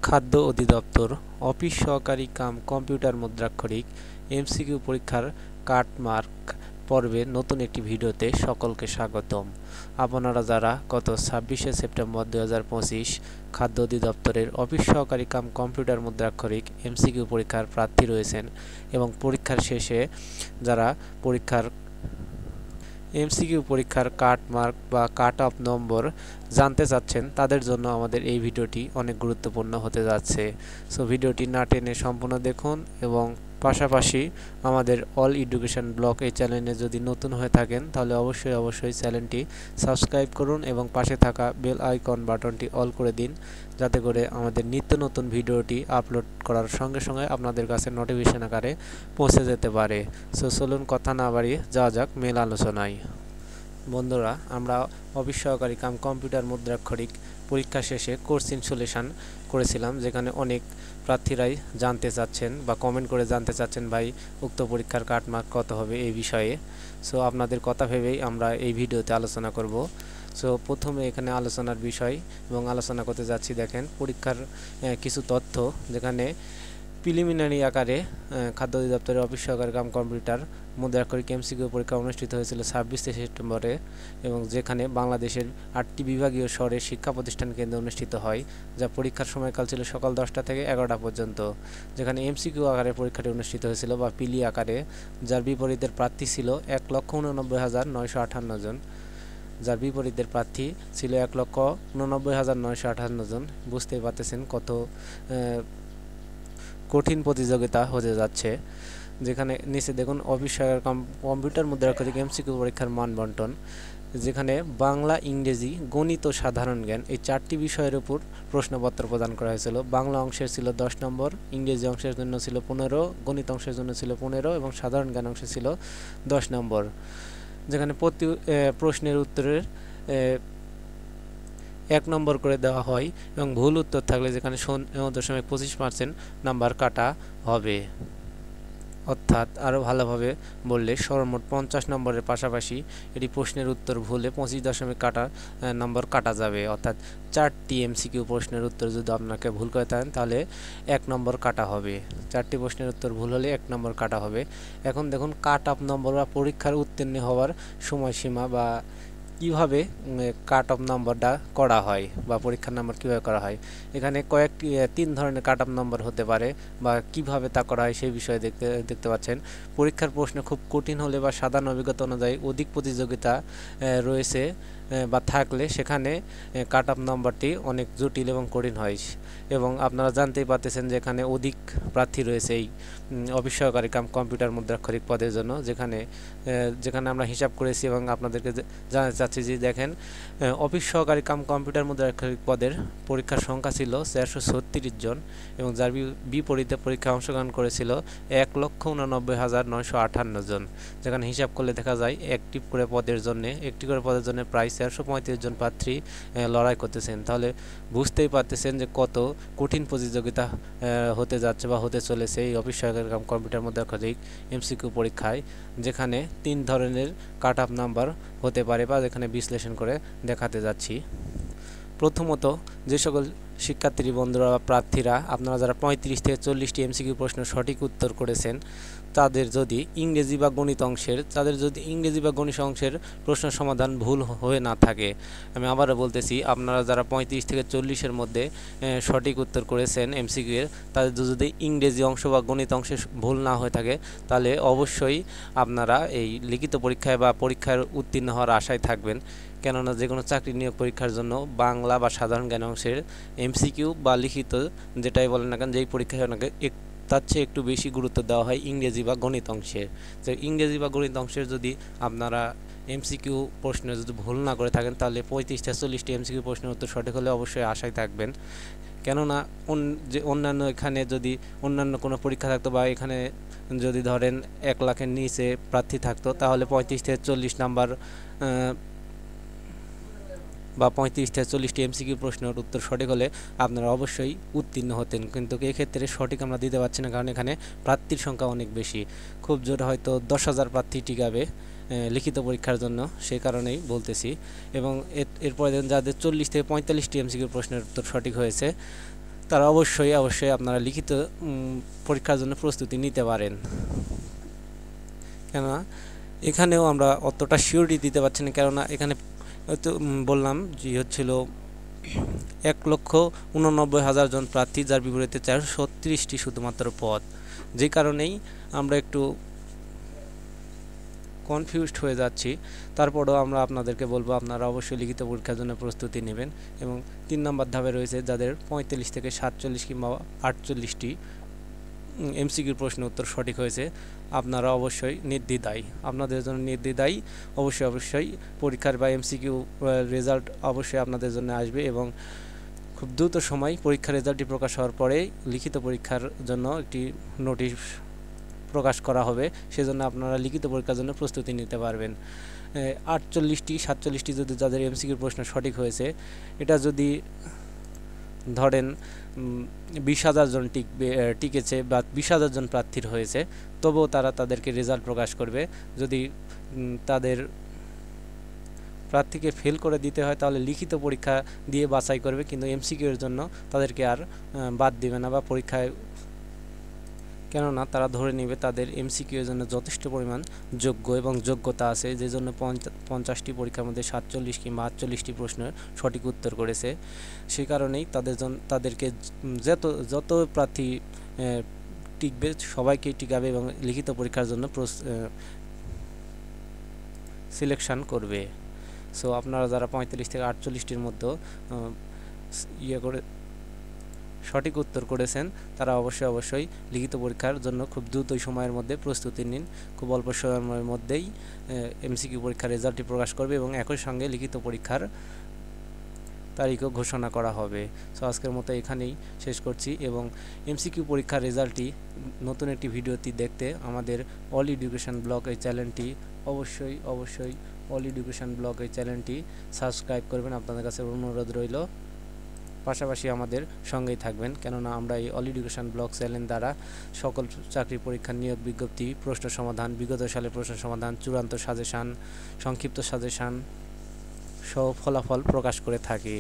খাদ্য অধিদপ্তর অফিস সহকারী কাম কম্পিউটার মুদ্রাক্ষরিক এমসিকিউ পরীক্ষার কাটমার্ক পর্বে নতুন একটি ভিডিওতে সকলকে স্বাগতম। আপনারা যারা গত 26শে সেপ্টেম্বর 2025 খাদ্য অধিদপ্তরের অফিস সহকারী কাম কম্পিউটার মুদ্রাক্ষরিক এমসিকিউ পরীক্ষার প্রার্থী রয়েছেন এবং পরীক্ষার শেষে যারা এমসিকিউ পরীক্ষার কাটমার্ক বা কাট অফ নম্বর জানতে চাচ্ছেন তাদের জন্য আমাদের এই ভিডিওটি অনেক গুরুত্বপূর্ণ হতে যাচ্ছে। সো ভিডিওটি না টেনে সম্পূর্ণ দেখুন এবং পাশাপাশি আমাদের অল এডুকেশন ব্লগ এই চ্যানেলে যদি নতুন হয়ে থাকেন তাহলে অবশ্যই চ্যানেলটি সাবস্ক্রাইব করুন এবং পাশে থাকা বেল আইকন বাটনটি অল করে দিন, যাতে করে আমাদের নিত্য নতুন ভিডিওটি আপলোড করার সঙ্গে সঙ্গে আপনাদের কাছে নোটিফিকেশন আকারে পৌঁছে যেতে পারে। সো চলুন কথা না বাড়িয়ে যাওয়া যাক মেল আলোচনায়। বন্ধুরা, আমরা অফিস সহকারী কাম কম্পিউটার মুদ্রাক্ষরিক পরীক্ষা শেষে কোর্স ইনস্টলেশন করেছিলাম, যেখানে অনেক প্রার্থীরাই জানতে চাচ্ছেন বা কমেন্ট করে জানতে চাচ্ছেন ভাই উক্ত পরীক্ষার কাটমার্ক কত হবে এই বিষয়ে। সো আপনাদের কথা ভেবেই আমরা এই ভিডিওতে আলোচনা করব। সো প্রথমে এখানে আলোচনার বিষয় এবং আলোচনা করতে যাচ্ছি, দেখেন পরীক্ষার কিছু তথ্য, যেখানে প্রিলিমিনারি আকারে খাদ্য অধিদপ্তরের অফিস সহকারী কাম কম্পিউটার মুদ্রাক্ষরিক এমসিকিউ পরীক্ষা অনুষ্ঠিত হয়েছিল 26শে সেপ্টেম্বরে, এবং যেখানে বাংলাদেশের 8টি বিভাগীয় শহরে শিক্ষা প্রতিষ্ঠান কেন্দ্রে অনুষ্ঠিত হয়, যা পরীক্ষার সময়কাল ছিল সকাল 10টা থেকে 11টা পর্যন্ত। যেখানে এমসিকিউ আকারে পরীক্ষাটি অনুষ্ঠিত হয়েছিল বা পিলি আকারে, যার বিপরীতের প্রার্থী ছিল 1,89,958 জন। যার বিপরীতের প্রার্থী ছিল 1,89,958 জন। বুঝতেই পারতেছেন কত কঠিন প্রতিযোগিতা হতে যাচ্ছে। যেখানে নিচে দেখুন অফিস সহকারী কম্পিউটার মুদ্রাক্ষরিক এমসিকিউ পরীক্ষার মান বন্টন, যেখানে বাংলা, ইংরেজি, গণিত ও সাধারণ জ্ঞান এই 4টি বিষয়ের উপর প্রশ্নপত্র প্রদান করা হয়েছিল। বাংলা অংশের ছিল 10 নম্বর, ইংরেজি অংশের জন্য ছিল 15, গণিত অংশের জন্য ছিল 15 এবং সাধারণ জ্ঞান অংশে ছিল 10 নম্বর। যেখানে প্রতি প্রশ্নের উত্তরের 1 নম্বর করে দেওয়া হয় এবং ভুল উত্তর থাকলে যেখানে 0.25% নাম্বার কাটা হবে। অর্থাৎ আরও ভালোভাবে বললে সর্বমোট 50 নম্বরের পাশাপাশি এটি প্রশ্নের উত্তর ভুলে 25 নম্বর কাটা যাবে। অর্থাৎ 4টি এমসিকিউ প্রশ্নের উত্তর যদি আপনাকে ভুল করে থাকেন তাহলে 1 নম্বর কাটা হবে। 4টি প্রশ্নের উত্তর ভুল হলে 1 নম্বর কাটা হবে। এখন দেখুন কাট অফ নম্বর বা পরীক্ষার উত্তীর্ণ হওয়ার সময়সীমা বা কিভাবে কাট অফ নম্বরটা করা হয় বা পরীক্ষার নম্বর কীভাবে করা হয়। এখানে কয়েকটি 3 ধরনের কাট অফ নম্বর হতে পারে বা কিভাবে তা করা হয় সেই বিষয়ে দেখতে পাচ্ছেন। পরীক্ষার প্রশ্ন খুব কঠিন হলে বা সাধারণ অভিজ্ঞতা অনুযায়ী অধিক প্রতিযোগিতা রয়েছে বা থাকলে সেখানে কাট অফ নম্বরটি অনেক জটিল এবং কঠিন হয়। এবং আপনারা জানতেই পারতেছেন যে এখানে অধিক প্রার্থী রয়েছে এই অফিস সহকারী কাম কম্পিউটার মুদ্রাক্ষরিক পদের জন্য, যেখানে আমরা হিসাব করেছি এবং আপনাদেরকে জানাতে চাচ্ছি যে দেখেন অফিস সহকারী কাম কম্পিউটার মুদ্রাক্ষরিক পদের পরীক্ষার সংখ্যা ছিল 436 জন এবং যার বিপরীতে পরীক্ষায় অংশগ্রহণ করেছিল 1,89,958 জন। যেখানে হিসাব করলে দেখা যায় একটি করে পদের জন্য প্রায় 435 জন প্রার্থী লড়াই করতেছেন। তাহলে বুঝতেই পারতেছেন যে কত কঠিন প্রতিযোগিতা হতে যাচ্ছে বা হতে চলেছে এই অফিস সহকারী কাম কম্পিউটার মুদ্রাক্ষরিক এমসিকিউ পরীক্ষায়, যেখানে 3 ধরনের কাট অফ নাম্বার হতে পারে বা যেখানে বিশ্লেষণ করে দেখাতে যাচ্ছি। প্রথমত, যে সকল শিক্ষার্থী বন্ধুরা বা প্রার্থীরা আপনারা যারা 35 থেকে 40টি এমসিকিউ প্রশ্ন সঠিক উত্তর করেছেন, তাদের যদি ইংরেজি বা গণিত অংশের প্রশ্ন সমাধান ভুল হয়ে না থাকে, আমি আবারও বলতেছি, আপনারা যারা 35 থেকে 40-এর মধ্যে সঠিক উত্তর করেছেন এমসিকিউ এর, তাদের যদি ইংরেজি অংশ বা গণিত অংশে ভুল না হয়ে থাকে তাহলে অবশ্যই আপনারা এই লিখিত পরীক্ষায় বা পরীক্ষার উত্তীর্ণ হওয়ার আশায় থাকবেন। কেননা যে কোনো চাকরি নিয়োগ পরীক্ষার জন্য বাংলা বা সাধারণ জ্ঞান অংশের এমসিকিউ বা লিখিত যেটাই বলেন না কেন, যেই পরীক্ষায় আপনাকে তার চেয়ে একটু বেশি গুরুত্ব দেওয়া হয় ইংরেজি বা গণিত অংশের। যে ইংরেজি বা গণিত অংশের যদি আপনারা এমসিকিউ প্রশ্নে যদি ভুল না করে থাকেন তাহলে 35 থেকে 40টি এমসিকিউ প্রশ্নের উত্তর সঠিক হলে অবশ্যই আশায় থাকবেন। কেননা অন্যান্য কোনো পরীক্ষা থাকতো বা এখানে যদি ধরেন 1 লাখের নিচে প্রার্থী থাকতো তাহলে 35 থেকে 40 নাম্বার বা 35 থেকে 40টি এমসিকিউ প্রশ্নের উত্তর সঠিক হলে আপনারা অবশ্যই উত্তীর্ণ হতেন, কিন্তু এক্ষেত্রে সঠিক আমরা দিতে পারছি না, কারণ এখানে প্রার্থীর সংখ্যা অনেক বেশি। খুব জোর হয়তো 10,000 প্রার্থী টিকাবে লিখিত পরীক্ষার জন্য, সেই কারণেই বলতেছি। এবং এরপরে যাদের 40 থেকে 45টি এমসিকিউ প্রশ্নের উত্তর সঠিক হয়েছে তারা অবশ্যই আপনারা লিখিত পরীক্ষার জন্য প্রস্তুতি নিতে পারেন। কেননা এখানেও আমরা অতটা সিওরিটি দিতে পারছি না, কেননা এখানে হয়তো বললাম যে হচ্ছিল 1,89,000 জন প্রার্থী, যার বিপরীতে 436টি শুধুমাত্র পদ। যে কারণেই আমরা একটু কনফিউজড হয়ে যাচ্ছি। তারপরেও আমরা আপনাদেরকে বলবো আপনারা অবশ্যই লিখিত পরীক্ষার জন্য প্রস্তুতি নেবেন। এবং 3 নম্বর ধাপে রয়েছে যাদের 45 থেকে 47 কিংবা 48টি এমসিকিউর প্রশ্ন উত্তর সঠিক হয়েছে, আপনারা অবশ্যই নির্দ্বিধায়, আপনাদের জন্য নির্দ্বিধায় অবশ্যই পরীক্ষার বা এমসিকিউ রেজাল্ট অবশ্যই আপনাদের জন্য আসবে। এবং খুব দ্রুত সময় পরীক্ষার রেজাল্টটি প্রকাশ হওয়ার পরে লিখিত পরীক্ষার জন্য একটি নোটিশ প্রকাশ করা হবে, সেজন্য আপনারা লিখিত পরীক্ষার জন্য প্রস্তুতি নিতে পারবেন। 48টি 47টি যদি যাদের এমসিকিউর প্রশ্ন সঠিক হয়েছে, এটা যদি ধরেন 20,000 জন টিকেছে বা 20,000 জন প্রার্থীর হয়েছে, তবুও তারা তাদেরকে রেজাল্ট প্রকাশ করবে। যদি তাদের প্রার্থীকে ফেল করে দিতে হয় তাহলে লিখিত পরীক্ষা দিয়ে বাছাই করবে, কিন্তু এমসিকিউ এর জন্য তাদেরকে আর বাদ দিবে না বা পরীক্ষায়, কেননা তারা ধরে নেবে তাদের এমসিকিউ এর জন্য যথেষ্ট পরিমাণ যোগ্য এবং যোগ্যতা আছে, যে জন্য 50টি পরীক্ষার মধ্যে 47 কিংবা 48টি প্রশ্নের সঠিক উত্তর করেছে। সেই কারণেই তাদেরকে যত প্রার্থী টিকবে সবাইকেই টিকাবে এবং লিখিত পরীক্ষার জন্য সিলেকশন করবে। সো আপনারা যারা 45 থেকে 48টির মধ্যে সঠিক উত্তর করেছেন, তারা অবশ্যই লিখিত পরীক্ষার জন্য খুব দ্রুত সময়ের মধ্যে প্রস্তুতি নিন। খুব অল্প সময়ের মধ্যেই এমসিকিউ পরীক্ষার রেজাল্টটি প্রকাশ করবে এবং একই সঙ্গে লিখিত পরীক্ষার তারিখও ঘোষণা করা হবে। সো আজকের মতো এখানেই শেষ করছি। এবং এমসিকিউ পরীক্ষার রেজাল্টটি নতুন একটি ভিডিওটি দেখতে আমাদের অল এডুকেশন ব্লগ এই চ্যানেলটি অবশ্যই অল এডুকেশন ব্লগ এই চ্যানেলটি সাবস্ক্রাইব করবেন, আপনাদের কাছে অনুরোধ রইল। পাশাপাশি আমাদের সঙ্গেই থাকবেন, কেননা আমরা এই অল এডুকেশন ব্লগ চ্যানেল দ্বারা সকল চাকরি পরীক্ষার নিয়োগ বিজ্ঞপ্তি, প্রশ্ন সমাধান, বিগত সালের প্রশ্ন সমাধান, চূড়ান্ত সাজেশান, সংক্ষিপ্ত সাজেশান সহ ফলাফল প্রকাশ করে থাকি।